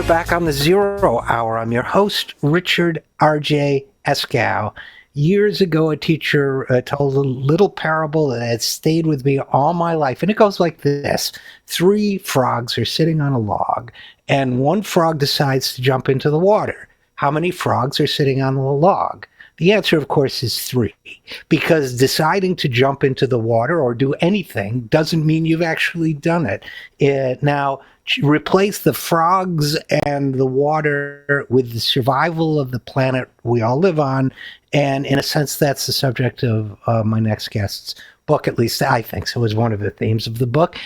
back on the Zero Hour. I'm your host, Richard RJ Eskow. Years ago, a teacher told a little parable that had stayed with me all my life. And it goes like this. 3 frogs are sitting on a log, and one frog decides to jump into the water. How many frogs are sitting on the log? The answer, of course, is 3, because deciding to jump into the water or do anything doesn't mean you've actually done it. Now, replace the frogs and the water with the survival of the planet we all live on. And in a sense, that's the subject of my next guest's book, at least I think so, is one of the themes of the book.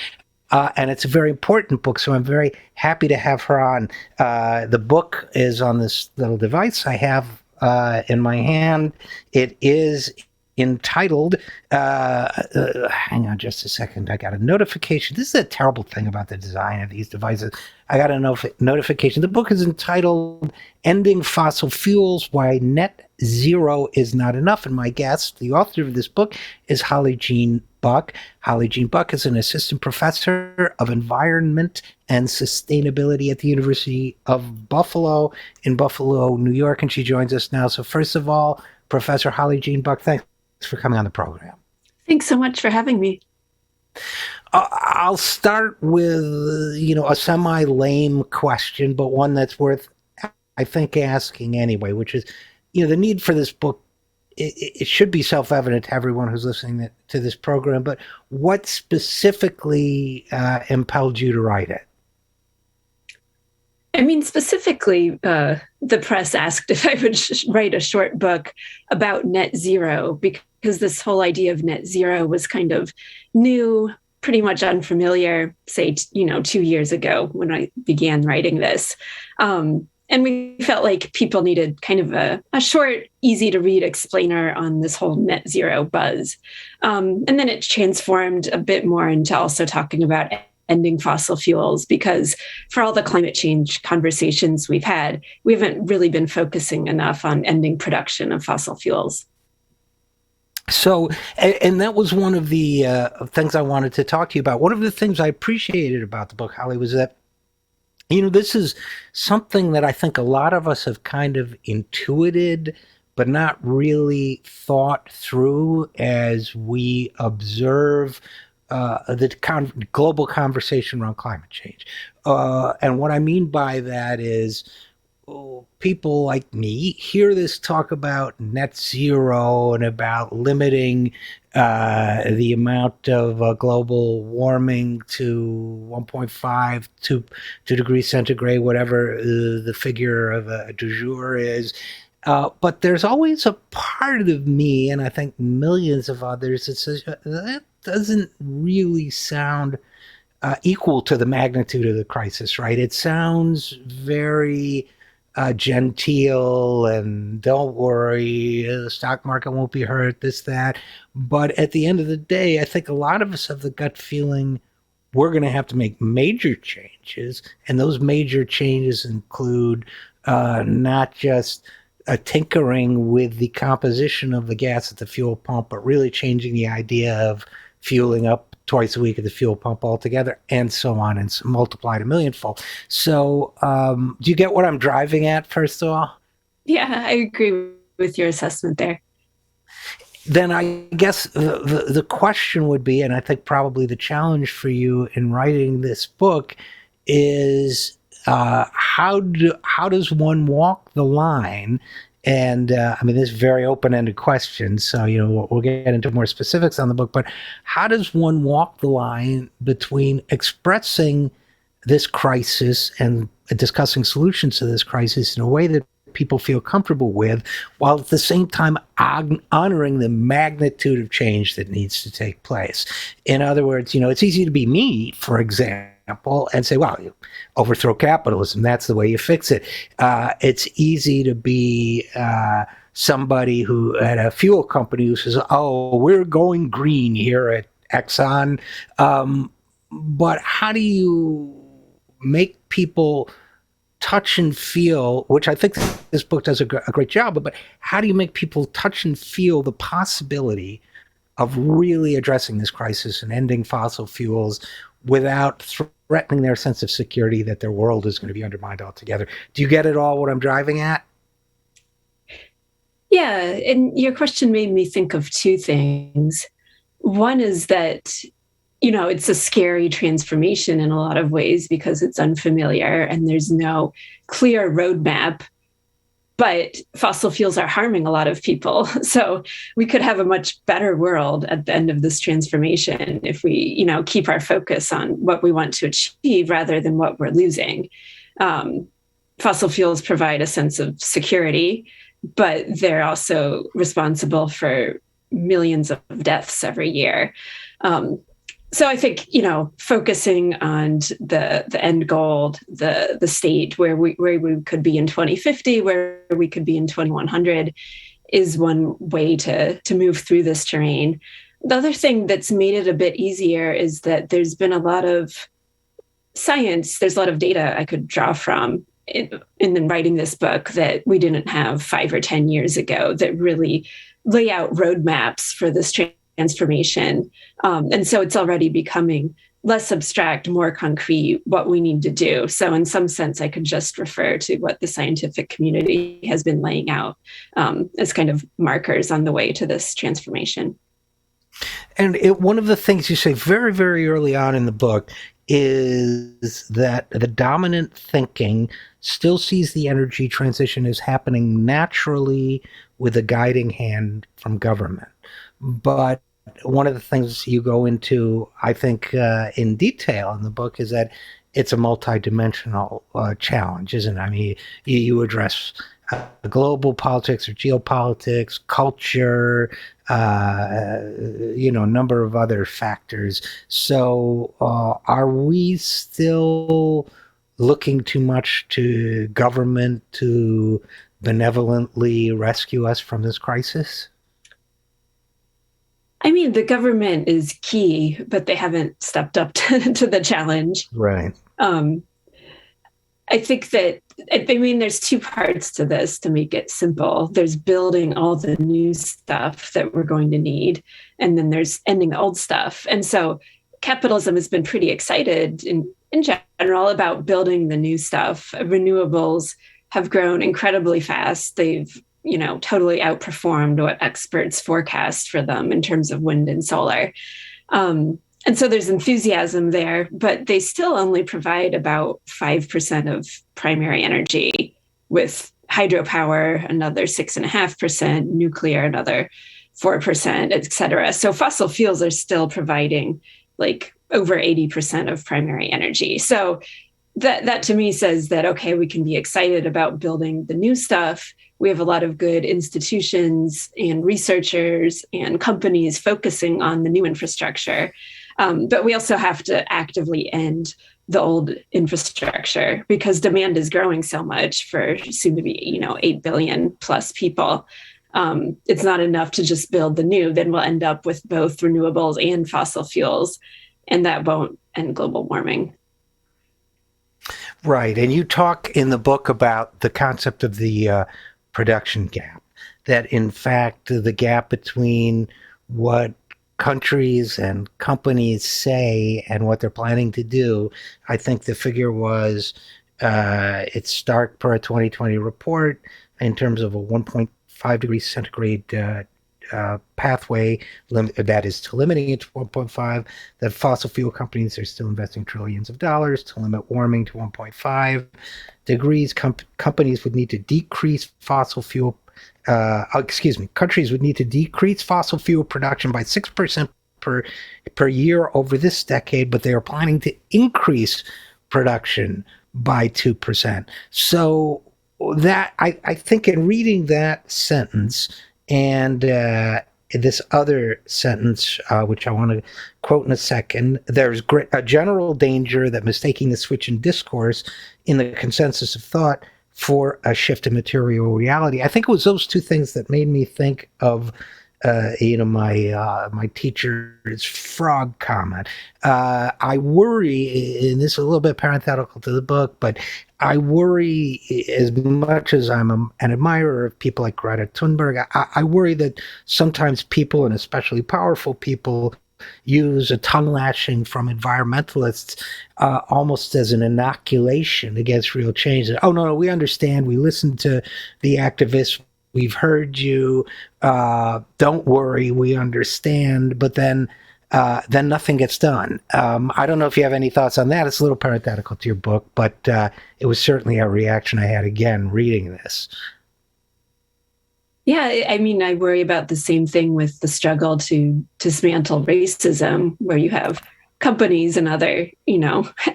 And it's a very important book, so I'm very happy to have her on. The book is on this little device I have in my hand. It is entitled, hang on just a second, I got a notification. This is a terrible thing about the design of these devices. I got a notification. The book is entitled Ending Fossil Fuels, Why Net Zero is Not Enough. And my guest, the author of this book, is Holly Jean Buck. Holly Jean Buck is an assistant professor of environment and sustainability at the University of Buffalo in Buffalo, New York, and she joins us now. So first of all, Professor Holly Jean Buck, thanks for coming on the program. Thanks so much for having me. I'll start with, a semi-lame question, but one that's worth, I think, asking anyway, which is, the need for this book. It should be self-evident to everyone who's listening to this program, but what specifically impelled you to write it? I mean, specifically, the press asked if I would write a short book about net zero, because this whole idea of net zero was kind of new, pretty much unfamiliar, say, 2 years ago when I began writing this. And we felt like people needed kind of a short, easy to read explainer on this whole net zero buzz. And then it transformed a bit more into also talking about ending fossil fuels, because for all the climate change conversations we've had, we haven't really been focusing enough on ending production of fossil fuels. So, and that was one of the things I wanted to talk to you about. One of the things I appreciated about the book, Holly, was that this is something that I think a lot of us have kind of intuited, but not really thought through as we observe the global conversation around climate change. And what I mean by that is people like me hear this talk about net zero and about limiting the amount of global warming to 1.5 to 2 degrees centigrade, whatever the figure of du jour is. But there's always a part of me, and I think millions of others, that says that doesn't really sound equal to the magnitude of the crisis, right? It sounds very genteel and don't worry, the stock market won't be hurt, this, that. But at the end of the day, I think a lot of us have the gut feeling we're going to have to make major changes. And those major changes include not just tinkering with the composition of the gas at the fuel pump, but really changing the idea of fueling up twice a week at the fuel pump altogether, and so on, and multiplied a millionfold. So do you get what I'm driving at, first of all? Yeah, I agree with your assessment there. Then I guess the question would be, and I think probably the challenge for you in writing this book is how does one walk the line? And I mean, this is a very open-ended question, so we'll get into more specifics on the book. But how does one walk the line between expressing this crisis and discussing solutions to this crisis in a way that people feel comfortable with, while at the same time honoring the magnitude of change that needs to take place? In other words, it's easy to be me, for example, and say, well, you overthrow capitalism, that's the way you fix it. It's easy to be somebody who at a fuel company who says, oh, we're going green here at Exxon. But how do you make people touch and feel, which I think this book does a great job of, but how do you make people touch and feel the possibility of really addressing this crisis and ending fossil fuels without threatening their sense of security, that their world is going to be undermined altogether. Do you get it all, what I'm driving at? Yeah, and your question made me think of two things. One is that, it's a scary transformation in a lot of ways because it's unfamiliar and there's no clear roadmap. But fossil fuels are harming a lot of people. So we could have a much better world at the end of this transformation if we, keep our focus on what we want to achieve rather than what we're losing. Fossil fuels provide a sense of security, but they're also responsible for millions of deaths every year. So I think, focusing on the end goal, the state where we could be in 2050, where we could be in 2100, is one way to move through this terrain. The other thing that's made it a bit easier is that there's been a lot of science, there's a lot of data I could draw from in writing this book that we didn't have 5 or 10 years ago that really lay out roadmaps for this transformation. And so it's already becoming less abstract, more concrete, what we need to do. So in some sense, I could just refer to what the scientific community has been laying out as kind of markers on the way to this transformation. And one of the things you say very, very early on in the book is that the dominant thinking still sees the energy transition as happening naturally with a guiding hand from government. But one of the things you go into, I think, in detail in the book is that it's a multidimensional challenge, isn't it? I mean, you address global politics or geopolitics, culture, a number of other factors. So are we still looking too much to government to benevolently rescue us from this crisis? I mean, the government is key, but they haven't stepped up to the challenge. Right. I think that, there's two parts to this to make it simple. There's building all the new stuff that we're going to need, and then there's ending the old stuff. And so capitalism has been pretty excited in general about building the new stuff. Renewables have grown incredibly fast. They've totally outperformed what experts forecast for them in terms of wind and solar. And so there's enthusiasm there, but they still only provide about 5% of primary energy, with hydropower another 6.5%, nuclear another 4%, et cetera. So fossil fuels are still providing like over 80% of primary energy. So that to me says that, okay, we can be excited about building the new stuff. We have a lot of good institutions and researchers and companies focusing on the new infrastructure. But we also have to actively end the old infrastructure because demand is growing so much for soon to be, 8 billion plus people. It's not enough to just build the new. Then we'll end up with both renewables and fossil fuels, and that won't end global warming. Right. And you talk in the book about the concept of the production gap, that in fact, the gap between what countries and companies say and what they're planning to do, I think the figure was, it's stark per a 2020 report in terms of a 1.5 degrees centigrade pathway, that is to limiting it to 1.5, that fossil fuel companies are still investing trillions of dollars to limit warming to 1.5 degrees. Companies would need to decrease countries would need to decrease fossil fuel production by 6% per year over this decade, but they are planning to increase production by 2%. So that I think in reading that sentence and this other sentence, which I want to quote in a second, there's a general danger that mistaking the switch in discourse in the consensus of thought for a shift in material reality. I think it was those two things that made me think of, my teacher's frog comment. I worry, and this is a little bit parenthetical to the book, but I worry, as much as I'm an admirer of people like Greta Thunberg, I worry that sometimes people, and especially powerful people, use a tongue lashing from environmentalists almost as an inoculation against real change. Oh, no, we understand. We listened to the activists. We've heard you. Don't worry. We understand. But then nothing gets done. I don't know if you have any thoughts on that. It's a little parenthetical to your book, but it was certainly a reaction I had again reading this. Yeah, I mean, I worry about the same thing with the struggle to dismantle racism, where you have companies and other,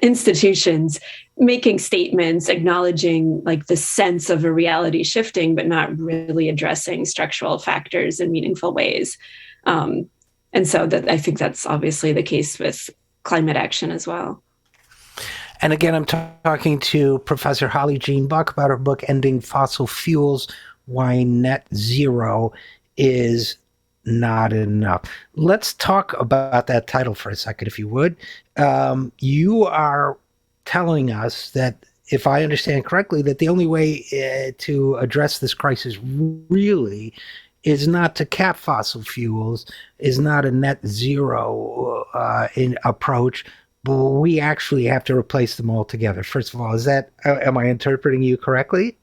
institutions making statements, acknowledging like the sense of a reality shifting, but not really addressing structural factors in meaningful ways. And so that I think that's obviously the case with climate action as well. And again, I'm talking to Professor Holly Jean Buck about her book, Ending Fossil Fuels, Why Net Zero is Not Enough. Let's talk about that title for a second, if you would. You are telling us that, if I understand correctly, that the only way to address this crisis really is not to cap fossil fuels, is not a net zero approach, but we actually have to replace them altogether. First of all, am I interpreting you correctly?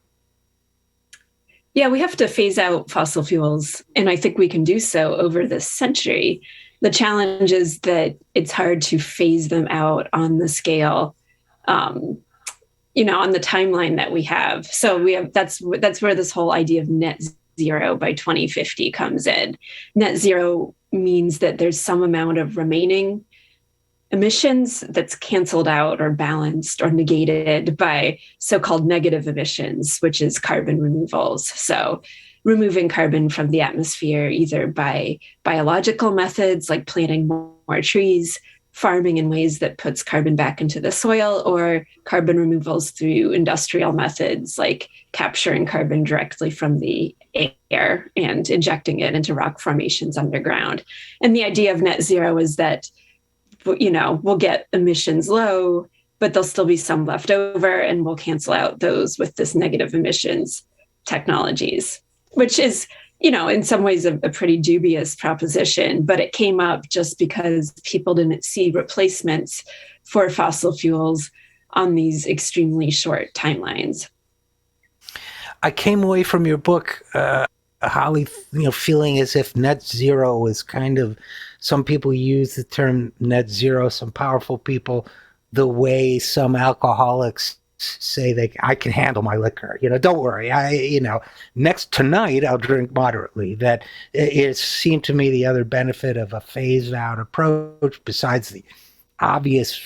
Yeah, we have to phase out fossil fuels, and I think we can do so over this century. The challenge is that it's hard to phase them out on the scale, on the timeline that we have. So that's where this whole idea of net zero by 2050 comes in. Net zero means that there's some amount of remaining emissions that's canceled out or balanced or negated by so-called negative emissions, which is carbon removals. So removing carbon from the atmosphere, either by biological methods like planting more trees, farming in ways that puts carbon back into the soil, or carbon removals through industrial methods like capturing carbon directly from the air and injecting it into rock formations underground. And the idea of net zero is that, we'll get emissions low, but there'll still be some left over, and we'll cancel out those with this negative emissions technologies, which is, in some ways a pretty dubious proposition, but it came up just because people didn't see replacements for fossil fuels on these extremely short timelines. I came away from your book, Holly, feeling as if net zero is kind of, some people use the term net zero, some powerful people, the way some alcoholics say I can handle my liquor. Don't worry. Next tonight I'll drink moderately. That it seemed to me the other benefit of a phased out approach, besides the obvious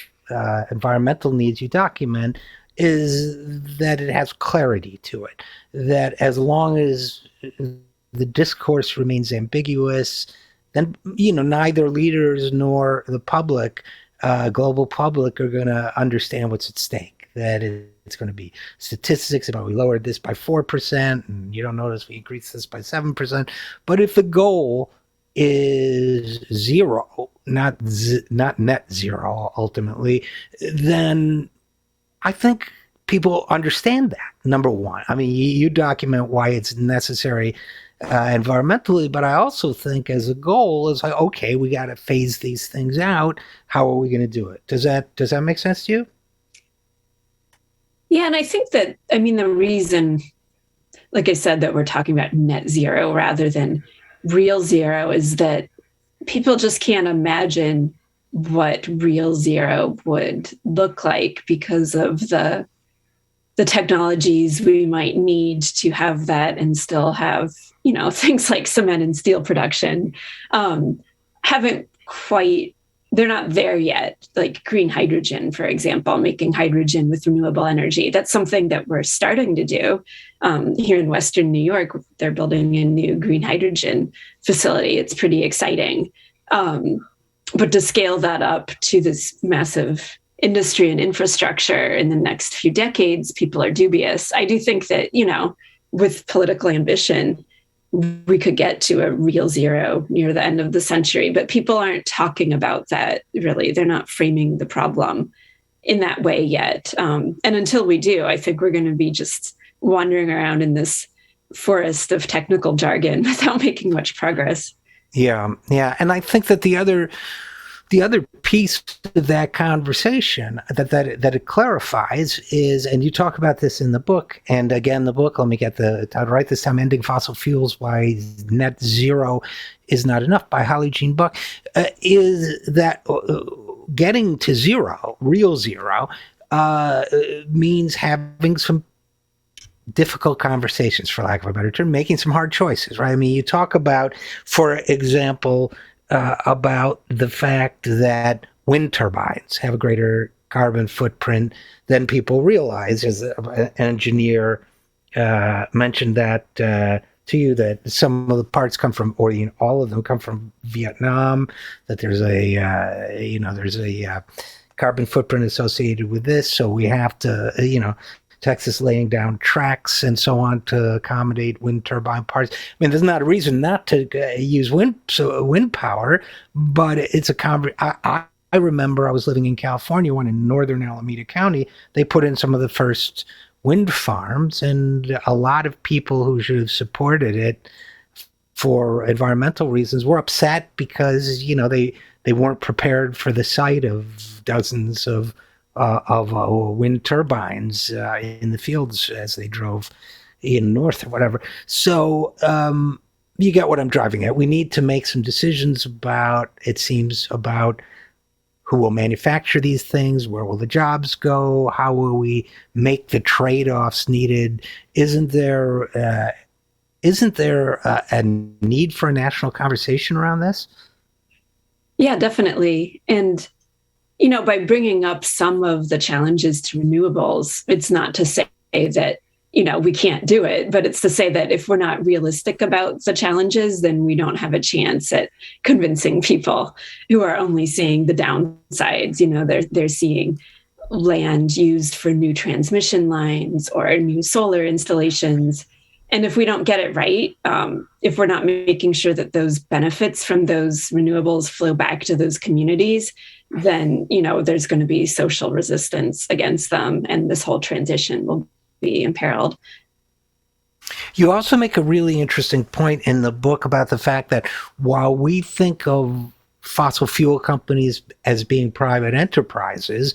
environmental needs you document, is that it has clarity to it. That as long as the discourse remains ambiguous, then neither leaders nor the public, global public, are going to understand what's at stake. That it's going to be statistics about we lowered this by 4%, and you don't notice we increased this by 7%. But if the goal is zero, not net zero ultimately, then I think people understand that, number one. I mean, you document why it's necessary environmentally, but I also think as a goal is like, okay, we got to phase these things out. How are we going to do it? Does that make sense to you? Yeah, and I think that, the reason, like I said, that we're talking about net zero rather than real zero is that people just can't imagine what real zero would look like because of the technologies we might need to have that, and still have, things like cement and steel production they're not there yet. Like green hydrogen, for example, making hydrogen with renewable energy. That's something that we're starting to do here in Western New York. They're building a new green hydrogen facility. It's pretty exciting. But to scale that up to this massive industry and infrastructure in the next few decades, people are dubious. I do think that, with political ambition, we could get to a real zero near the end of the century, but people aren't talking about that, really. They're not framing the problem in that way yet. And until we do, I think we're going to be just wandering around in this forest of technical jargon without making much progress. Yeah, and I think that the other piece of that conversation that it clarifies is, and you talk about this in the book, and again, the book, let me get the title right this time, Ending Fossil Fuels, Why Net Zero is Not Enough, by Holly Jean Buck, is that getting to zero, real zero, means having some difficult conversations, for lack of a better term, making some hard choices, right? I mean, you talk about, for example, about the fact that wind turbines have a greater carbon footprint than people realize. As an engineer mentioned that to you, that some of the parts come from, or all of them come from Vietnam. That there's a carbon footprint associated with this, so we have to, Texas laying down tracks and so on to accommodate wind turbine parts. I mean, there's not a reason not to use wind power, but it's I remember I was living in California when in northern Alameda County, they put in some of the first wind farms, and a lot of people who should have supported it for environmental reasons were upset because, they weren't prepared for the sight of dozens of wind turbines in the fields as they drove north or whatever. So you get what I'm driving at. We need to make some decisions about who will manufacture these things, where will the jobs go, how will we make the trade-offs needed. Isn't there a need for a national conversation around this? Yeah, definitely. And by bringing up some of the challenges to renewables, it's not to say that, we can't do it, but it's to say that if we're not realistic about the challenges, then we don't have a chance at convincing people who are only seeing the downsides. They're seeing land used for new transmission lines or new solar installations. And if we don't get it right, if we're not making sure that those benefits from those renewables flow back to those communities, then, there's going to be social resistance against them, and this whole transition will be imperiled. You also make a really interesting point in the book about the fact that while we think of fossil fuel companies as being private enterprises,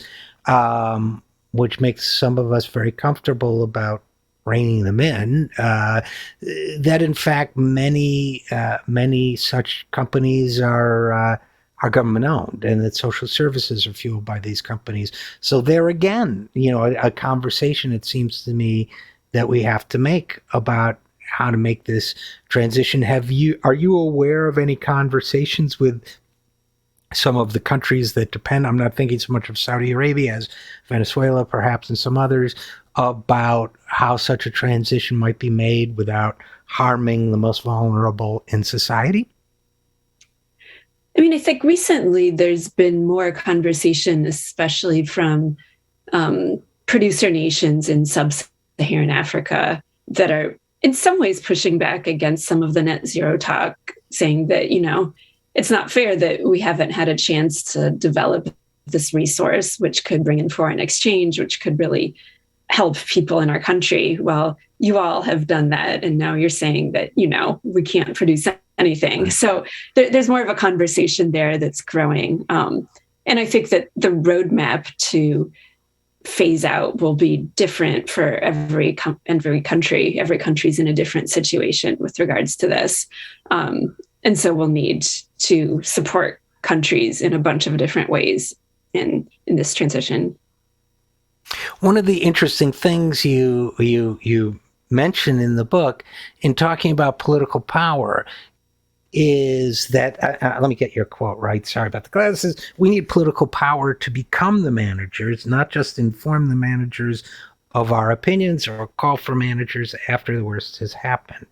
which makes some of us very comfortable about reining them in, that in fact many such companies are government owned, and that social services are fueled by these companies. So there again, a conversation, it seems to me, that we have to make about how to make this transition. Are you aware of any conversations with some of the countries that depend, I'm not thinking so much of Saudi Arabia as Venezuela perhaps, and some others, about how such a transition might be made without harming the most vulnerable in society? I think recently there's been more conversation, especially from producer nations in sub-Saharan Africa, that are in some ways pushing back against some of the net zero talk, saying that, it's not fair that we haven't had a chance to develop this resource, which could bring in foreign exchange, which could really help people in our country. Well, you all have done that, and now you're saying that, we can't produce anything. So there's more of a conversation there that's growing. And I think that the roadmap to phase out will be different for every country. Every country's in a different situation with regards to this. And so we'll need to support countries in a bunch of different ways in this transition. One of the interesting things you mention in the book in talking about political power is that, let me get your quote right, sorry about the glasses, we need political power to become the managers, not just inform the managers of our opinions or call for managers after the worst has happened.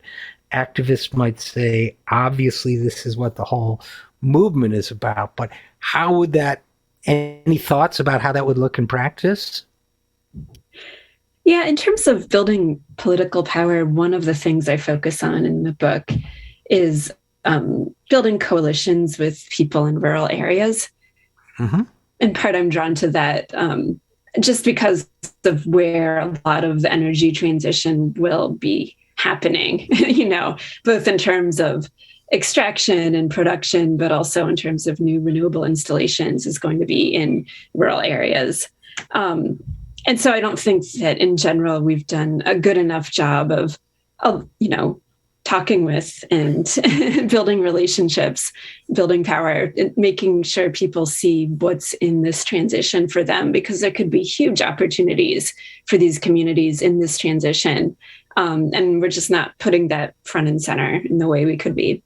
Activists might say, obviously this is what the whole movement is about, but how would that, any thoughts about how that would look in practice? Yeah, in terms of building political power, one of the things I focus on in the book is building coalitions with people in rural areas. Mm-hmm. In part, I'm drawn to that just because of where a lot of the energy transition will be happening, both in terms of extraction and production, but also in terms of new renewable installations, is going to be in rural areas. And so I don't think that in general we've done a good enough job of talking with and building relationships, building power, and making sure people see what's in this transition for them, because there could be huge opportunities for these communities in this transition. And we're just not putting that front and center in the way we could be.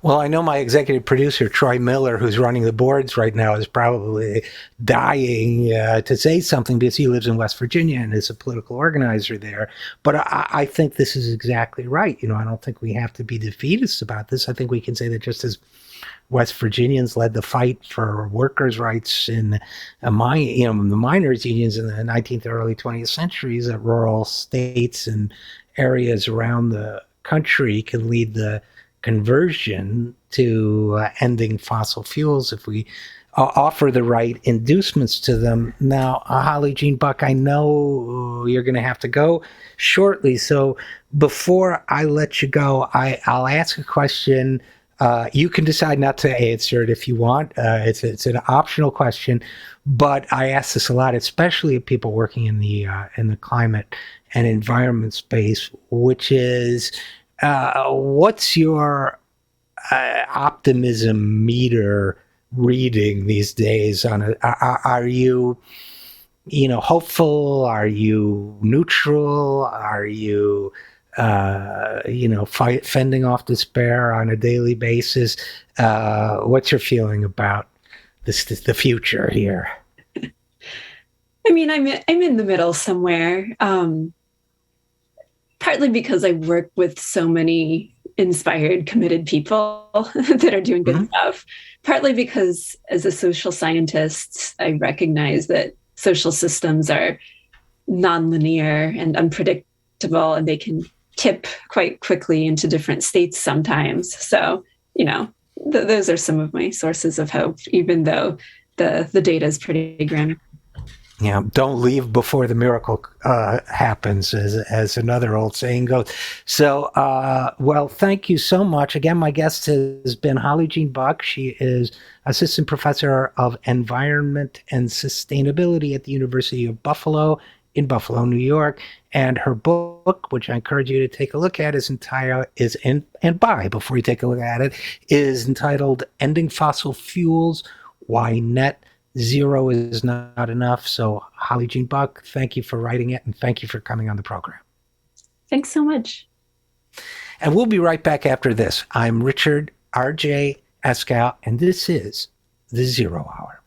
Well, I know my executive producer, Troy Miller, who's running the boards right now, is probably dying to say something because he lives in West Virginia and is a political organizer there. But I think this is exactly right. I don't think we have to be defeatist about this. I think we can say that just as West Virginians led the fight for workers' rights in the miners' unions in the 19th, early 20th centuries, that rural states and areas around the country can lead the conversion to ending fossil fuels if we offer the right inducements to them. Now, Holly Jean Buck, I know you're going to have to go shortly. So before I let you go, I'll ask a question. You can decide not to answer it if you want. It's an optional question, but I ask this a lot, especially of people working in the climate and environment space, which is, what's your optimism meter reading these days? Are you hopeful? Are you neutral? Are you fending off despair on a daily basis? What's your feeling about the future here? I mean, I'm in the middle somewhere. Partly because I work with so many inspired, committed people that are doing good stuff. Partly because as a social scientist, I recognize that social systems are nonlinear and unpredictable, and they can tip quite quickly into different states sometimes. So, those are some of my sources of hope, even though the data is pretty grim. Yeah, don't leave before the miracle happens, as another old saying goes. So, well, thank you so much. Again, my guest has been Holly Jean Buck. She is Assistant Professor of Environment and Sustainability at the University of Buffalo in Buffalo, New York. And her book, which I encourage you to take a look at, is buy before you take a look at it, is entitled Ending Fossil Fuels, Why Net Zero is Not Enough. So, Holly Jean Buck, thank you for writing it, and thank you for coming on the program. Thanks so much. And we'll be right back after this. I'm Richard RJ Eskow, and this is The Zero Hour.